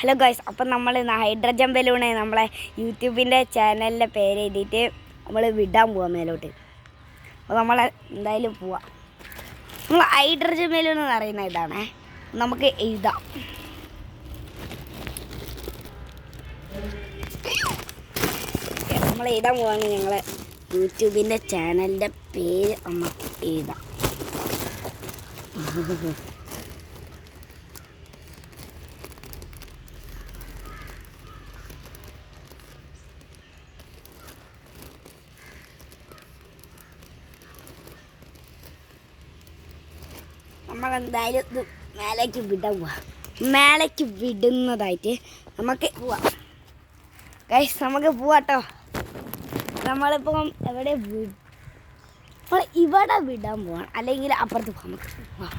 Hello guys, അപ്പം നമ്മൾ hydrogen balloon നമ്മളെ യൂട്യൂബിൻ്റെ ചാനലിൻ്റെ പേര് എഴുതിയിട്ട് നമ്മൾ വിടാൻ പോവാം മേലോട്ട്. അപ്പോൾ നമ്മൾ എന്തായാലും പോവാം. നമ്മൾ ഹൈഡ്രജൻ ബലൂൺ എന്ന് പറയുന്ന ഇതാണേ, നമുക്ക് എഴുതാം. നമ്മൾ എഴുതാൻ പോവാണ്. ഞങ്ങളെ യൂട്യൂബിൻ്റെ ചാനലിൻ്റെ പേര് നമുക്ക് എഴുതാം. നമ്മളെന്തായാലും ഇത് മേലേക്ക് വിടാൻ പോവാം. മേലേക്ക് വിടുന്നതായിട്ട് നമുക്ക് പോവാം. ഗൈസ്, നമുക്ക് പോവാട്ടോ. നമ്മളിപ്പം എവിടെ നമ്മൾ ഇവിടെ വിടാൻ പോവാം, അല്ലെങ്കിൽ അപ്പുറത്ത് പോവാം. നമുക്ക് പോവാം.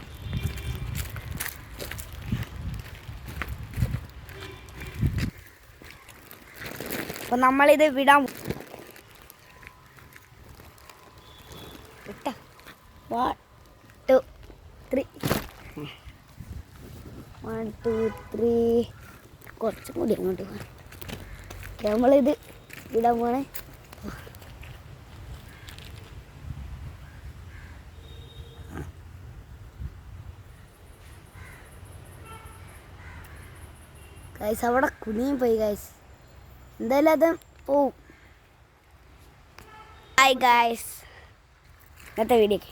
അപ്പം നമ്മളിത് വിടാൻ വിട്ടോ. 1 2 3 1 2 3 കുറച്ചും കൂടി അങ്ങോട്ട് പോകാം. നമ്മളിത് വിടാൻ പോണേ. ഗൈസ്, അവിടെ കുനിയും പോയി ഗൈസ്. എന്തായാലും അത് പോവും. ഹായ് ഗൈസ്, ഇന്നത്തെ വീഡിയോ ഒക്കെ